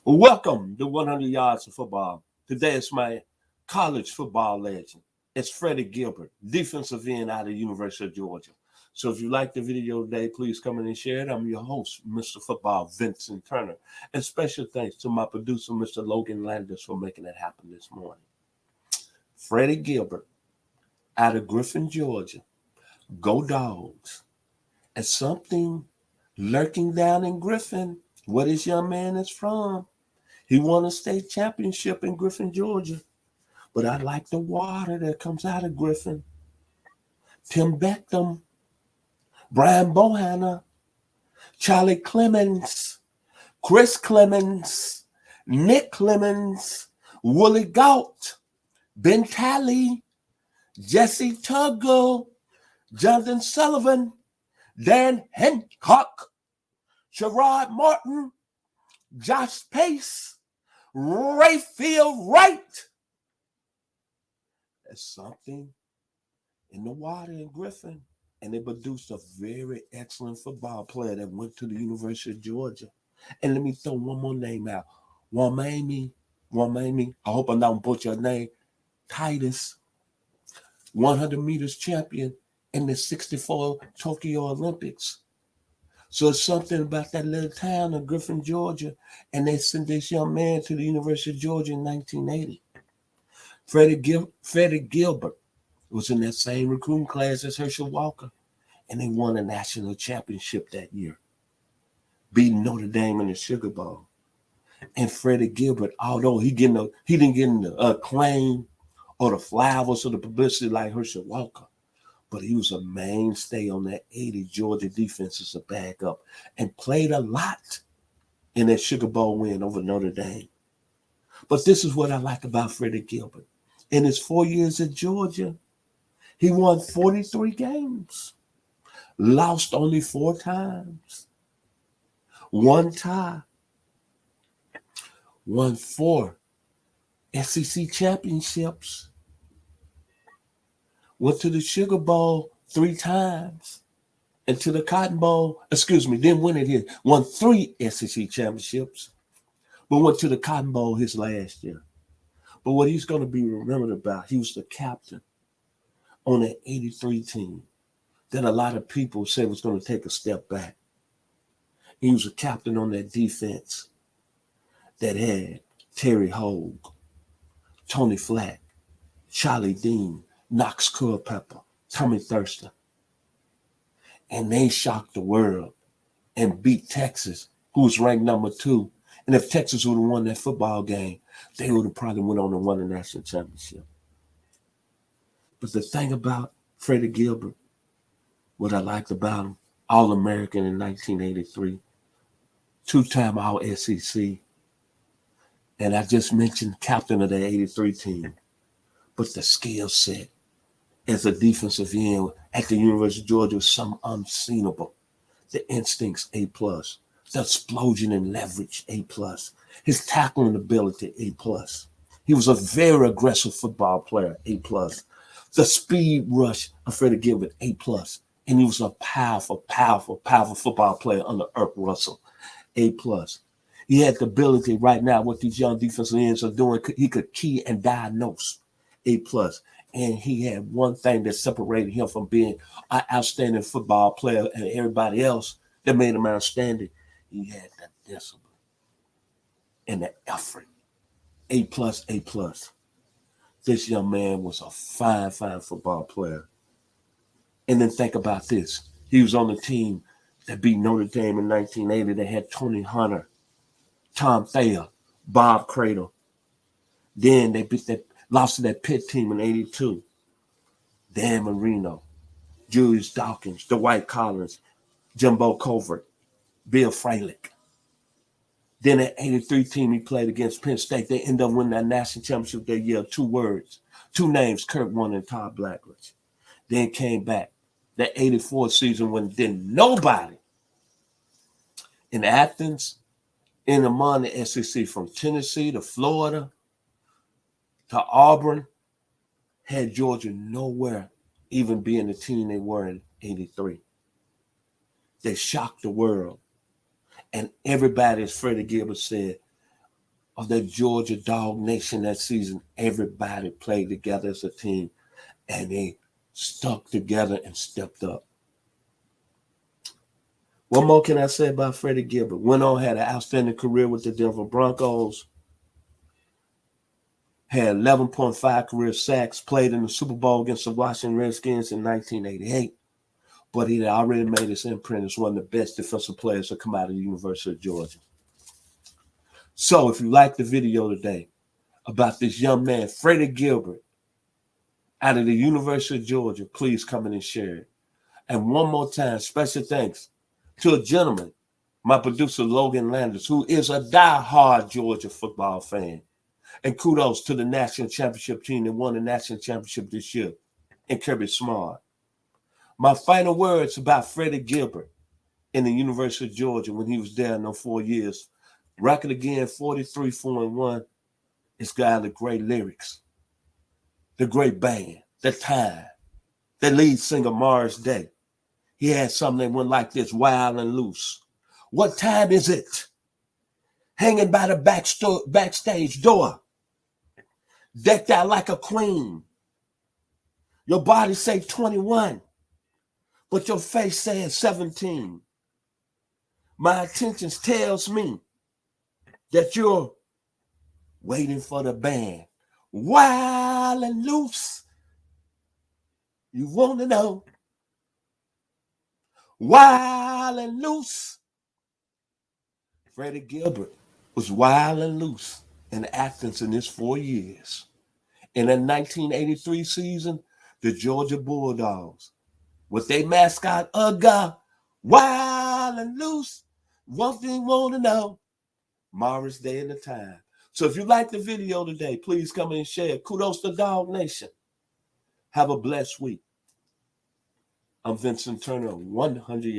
Welcome to 100 Yards of Football. Today is my college football legend. It's Freddie Gilbert, defensive end out of the University of Georgia. So if you like the video today, please come in and share it. I'm your host, Mr. Football, Vincent Turner. And special thanks to my producer, Mr. Logan Landers, for making it happen this morning. Freddie Gilbert out of Griffin, Georgia. Go Dogs. And something lurking down in Griffin, where this young man is from. He won a state championship in Griffin, Georgia. But I like the water that comes out of Griffin. Tim Beckham, Brian Bohanna, Charlie Clemens, Chris Clemens, Nick Clemens, Willie Gault, Ben Talley, Jesse Tuggle, Jonathan Sullivan, Dan Hancock, Sherrod Martin, Josh Pace, Rayfield Wright. There's something in the water in Griffin. And they produced a very excellent football player that went to the University of Georgia. And let me throw one more name out. Wamami, I hope I'm not butchering your name, Titus, 100 meters champion in the 64 Tokyo Olympics. So it's something about that little town of Griffin, Georgia, and they sent this young man to the University of Georgia in 1980. Freddie Gilbert was in that same recruiting class as Herschel Walker, and they won a national championship that year, beating Notre Dame in the Sugar Bowl. And Freddie Gilbert, although he didn't get the acclaim or the flowers or the publicity like Herschel Walker, but he was a mainstay on that 80 Georgia defense as a backup and played a lot in that Sugar Bowl win over Notre Dame. But this is what I like about Freddie Gilbert. In his 4 years at Georgia, he won 43 games, lost only 4 times, one tie, won 4 SEC championships, went to the Sugar Bowl 3 times, and to the Cotton Bowl, didn't win it here, won 3 SEC championships, but went to the Cotton Bowl his last year. But what he's going to be remembered about, he was the captain on that 83 team that a lot of people said was going to take a step back. He was a captain on that defense that had Terry Hogue, Tony Flack, Charlie Dean, Knox Culpepper, Tommy Thurston. And they shocked the world and beat Texas, who was ranked number 2. And if Texas would have won that football game, they would have probably went on and won the national championship. But the thing about Freddie Gilbert, what I liked about him, All-American in 1983, 2-time All-SEC, and I just mentioned captain of the 83 team, but the skill set as a defensive end at the University of Georgia was something unseenable. The instincts, A+. The explosion and leverage, A+. His tackling ability, A+. He was a very aggressive football player, A+. The speed rush of Freddie Gilbert, A+. And he was a powerful football player under Irk Russell, A+. He had the ability right now, what these young defensive ends are doing, he could key and diagnose, A+. And he had one thing that separated him from being an outstanding football player and everybody else that made him outstanding. He had the discipline and the effort, A+. This young man was a fine football player. And then think about this. He was on the team that beat Notre Dame in 1980. They had Tony Hunter, Tom Thayer, Bob Cradle. Then they lost to that Pitt team in 82. Dan Marino, Julius Dawkins, Dwight Collins, Jimbo Covert, Bill Freilich. Then that 83 team he played against Penn State, they ended up winning that national championship that year. 2 words, 2 names, Kurt Warner and Todd Blackledge. Then came back. That 84 season when then nobody in Athens, in among the SEC, from Tennessee to Florida to Auburn, had Georgia nowhere even being the team they were in 83. They shocked the world. And everybody, as Freddie Gilbert said, of that Georgia Dog Nation that season. Everybody played together as a team, and they stuck together and stepped up. What more can I say about Freddie Gilbert? Went on, had an outstanding career with the Denver Broncos. Had 11.5 career sacks, played in the Super Bowl against the Washington Redskins in 1988. But he had already made his imprint as one of the best defensive players to come out of the University of Georgia. So if you like the video today about this young man, Freddie Gilbert, out of the University of Georgia, please come in and share it. And one more time, special thanks to a gentleman, my producer, Logan Landers, who is a diehard Georgia football fan. And kudos to the national championship team that won the national championship this year, and Kirby Smart. My final words about Freddie Gilbert in the University of Georgia when he was there in those 4 years. Record again, 43-4-1. It's got the great lyrics, the great band, the time, the lead singer Morris Day. He had something that went like this, wild and loose. What time is it? Hanging by the backstage door. Decked out like a queen. Your body say 21, but your face says 17. My attention tells me that you're waiting for the band. Wild and loose. You want to know. Wild and loose. Freddie Gilbert was wild and loose in Athens in his 4 years. In the 1983 season, the Georgia Bulldogs, with their mascot, Ugga, wild and loose. One thing want to know, Morris Day and the time. So if you like the video today, please come in and share. Kudos to Dog Nation. Have a blessed week. I'm Vincent Turner, 100 yards.